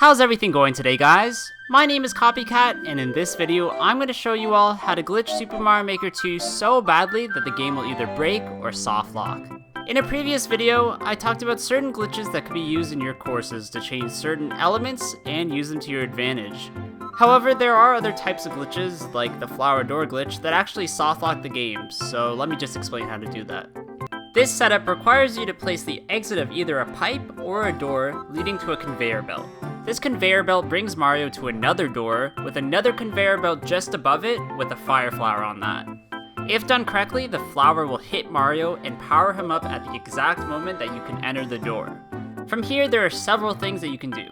How's everything going today, guys? My name is Copycat, and in this video, I'm going to show you all how to glitch Super Mario Maker 2 so badly that the game will either break or soft lock. In a previous video, I talked about certain glitches that could be used in your courses to change certain elements and use them to your advantage. However, there are other types of glitches, like the flower door glitch, that actually soft lock the game, so let me just explain how to do that. This setup requires you to place the exit of either a pipe or a door leading to a conveyor belt. This conveyor belt brings Mario to another door with another conveyor belt just above it with a fire flower on that. If done correctly, the flower will hit Mario and power him up at the exact moment that you can enter the door. From here, there are several things that you can do.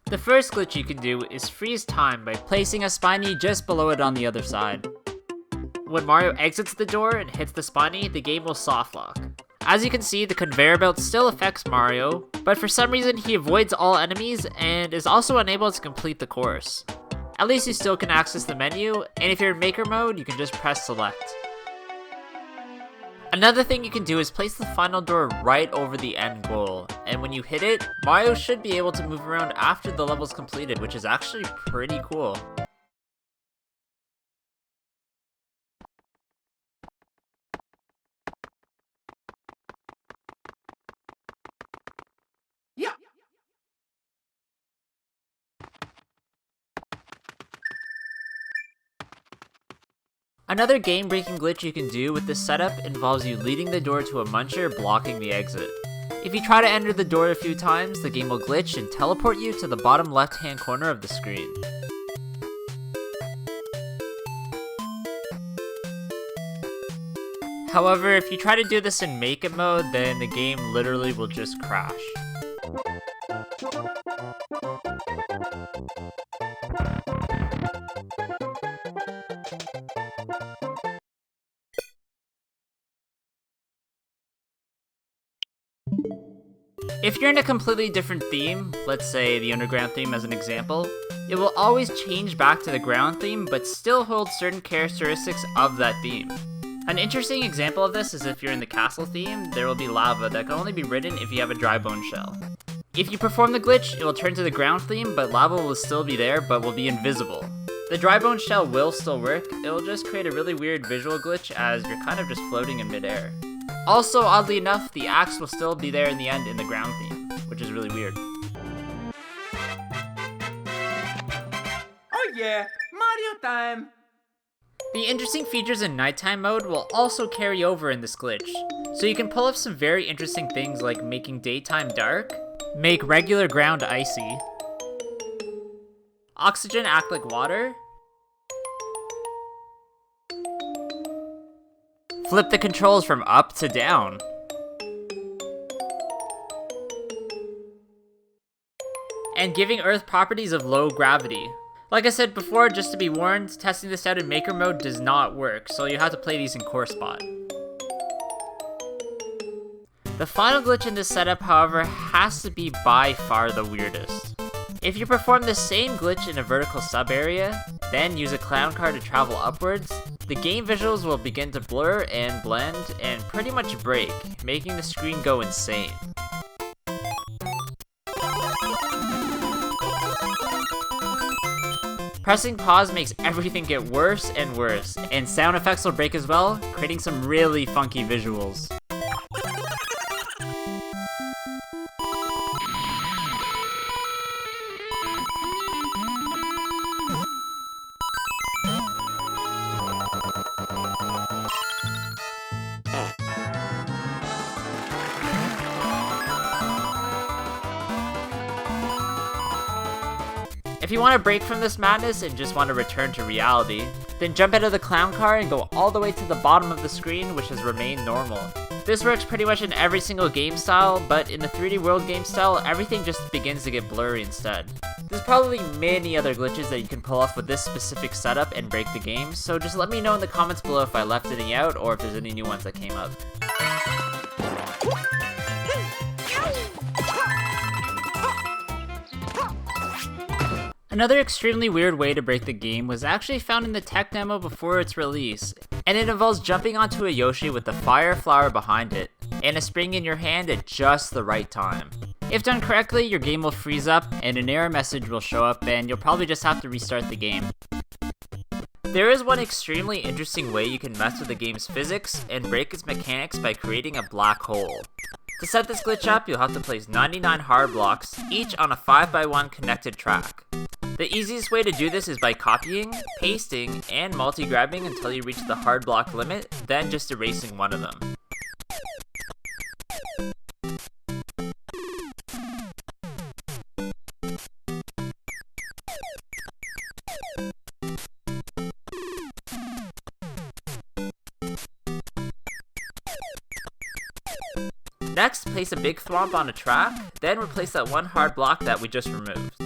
The first glitch you can do is freeze time by placing a spiny just below it on the other side. When Mario exits the door and hits the spiny, the game will soft lock. As you can see, the conveyor belt still affects Mario, but for some reason he avoids all enemies and is also unable to complete the course. At least you still can access the menu, and if you're in Maker mode, you can just press select. Another thing you can do is place the final door right over the end goal, and when you hit it, Mario should be able to move around after the level's completed, which is actually pretty cool. Another game-breaking glitch you can do with this setup involves you leading the door to a muncher blocking the exit. If you try to enter the door a few times, the game will glitch and teleport you to the bottom left-hand corner of the screen. However, if you try to do this in Make It mode, then the game literally will just crash. If you're in a completely different theme, let's say the underground theme as an example, it will always change back to the ground theme but still hold certain characteristics of that theme. An interesting example of this is if you're in the castle theme, there will be lava that can only be ridden if you have a dry bone shell. If you perform the glitch, it will turn to the ground theme, but lava will still be there but will be invisible. The dry bone shell will still work, it will just create a really weird visual glitch as you're kind of just floating in midair. Also, oddly enough, the axe will still be there in the end in the ground theme, which is really weird. Oh yeah, Mario time! The interesting features in nighttime mode will also carry over in this glitch, so you can pull off some very interesting things like making daytime dark, make regular ground icy, oxygen act like water, flip the controls from up to down, and giving Earth properties of low gravity. Like I said before, just to be warned, testing this out in Maker mode does not work, so you have to play these in Core Spot. The final glitch in this setup, however, has to be by far the weirdest. If you perform the same glitch in a vertical sub-area, then use a clown car to travel upwards, the game visuals will begin to blur and blend and pretty much break, making the screen go insane. Pressing pause makes everything get worse and worse, and sound effects will break as well, creating some really funky visuals. If you want to break from this madness and just want to return to reality, then jump out of the clown car and go all the way to the bottom of the screen, which has remained normal. This works pretty much in every single game style, but in the 3D World game style, everything just begins to get blurry instead. There's probably many other glitches that you can pull off with this specific setup and break the game, so just let me know in the comments below if I left any out or if there's any new ones that came up. Another extremely weird way to break the game was actually found in the tech demo before its release, and it involves jumping onto a Yoshi with the fire flower behind it, and a spring in your hand at just the right time. If done correctly, your game will freeze up and an error message will show up and you'll probably just have to restart the game. There is one extremely interesting way you can mess with the game's physics and break its mechanics by creating a black hole. To set this glitch up, you'll have to place 99 hard blocks, each on a 5x1 connected track. The easiest way to do this is by copying, pasting, and multi-grabbing until you reach the hard block limit, then just erasing one of them. Next, place a big thwomp on a track, then replace that one hard block that we just removed.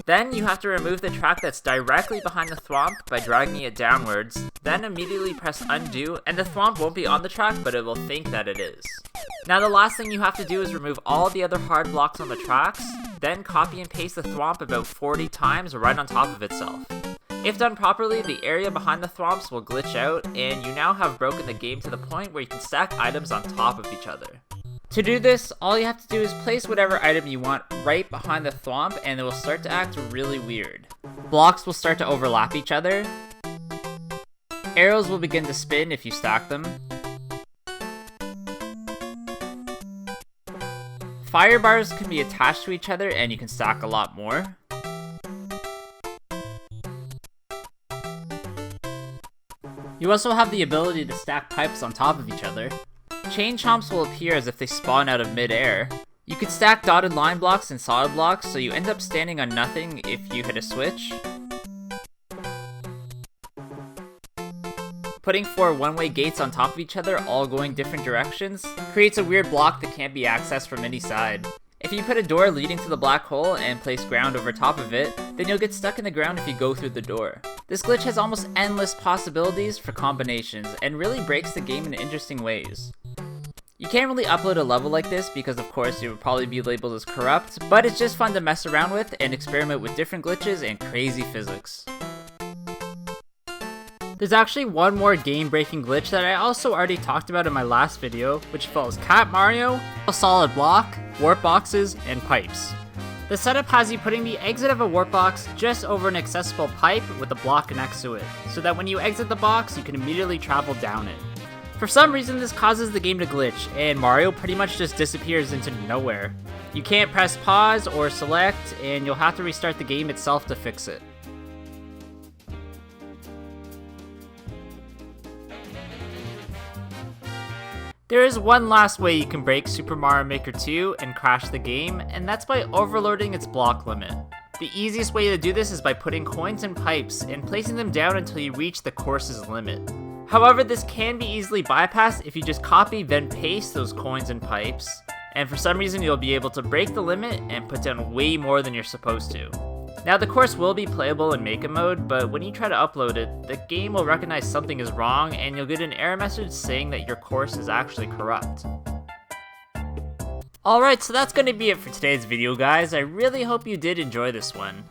Then you have to remove the track that's directly behind the thwomp by dragging it downwards, then immediately press undo and the thwomp won't be on the track but it will think that it is. Now the last thing you have to do is remove all the other hard blocks on the tracks, then copy and paste the thwomp about 40 times right on top of itself. If done properly, the area behind the thwomps will glitch out, and you now have broken the game to the point where you can stack items on top of each other. To do this, all you have to do is place whatever item you want right behind the thwomp, and it will start to act really weird. Blocks will start to overlap each other. Arrows will begin to spin if you stack them. Fire bars can be attached to each other, and you can stack a lot more. You also have the ability to stack pipes on top of each other. Chain chomps will appear as if they spawn out of mid-air. You could stack dotted line blocks and solid blocks, so you end up standing on nothing if you hit a switch. Putting 4 one-way gates on top of each other, all going different directions, creates a weird block that can't be accessed from any side. If you put a door leading to the black hole and place ground over top of it, then you'll get stuck in the ground if you go through the door. This glitch has almost endless possibilities for combinations and really breaks the game in interesting ways. You can't really upload a level like this because of course it would probably be labeled as corrupt, but it's just fun to mess around with and experiment with different glitches and crazy physics. There's actually one more game-breaking glitch that I also already talked about in my last video, which follows Cat Mario, a solid block, warp boxes, and pipes. The setup has you putting the exit of a warp box just over an accessible pipe with a block next to it, so that when you exit the box, you can immediately travel down it. For some reason, this causes the game to glitch, and Mario pretty much just disappears into nowhere. You can't press pause or select, and you'll have to restart the game itself to fix it. There is one last way you can break Super Mario Maker 2 and crash the game, and that's by overloading its block limit. The easiest way to do this is by putting coins in pipes and placing them down until you reach the course's limit. However, this can be easily bypassed if you just copy then paste those coins in pipes, and for some reason you'll be able to break the limit and put down way more than you're supposed to. Now the course will be playable in Maker mode, but when you try to upload it, the game will recognize something is wrong and you'll get an error message saying that your course is actually corrupt. Alright, so that's going to be it for today's video guys. I really hope you did enjoy this one.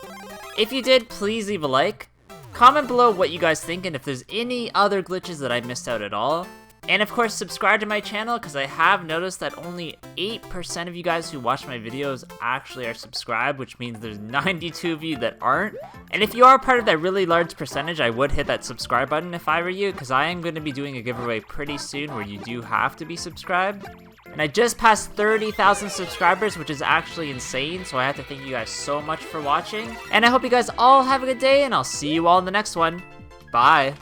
If you did, please leave a like. Comment below what you guys think and if there's any other glitches that I missed out at all. And of course, subscribe to my channel because I have noticed that only 8% of you guys who watch my videos actually are subscribed, which means there's 92 of you that aren't. And if you are part of that really large percentage, I would hit that subscribe button if I were you, because I am going to be doing a giveaway pretty soon where you do have to be subscribed. And I just passed 30,000 subscribers, which is actually insane, so I have to thank you guys so much for watching. And I hope you guys all have a good day, and I'll see you all in the next one. Bye!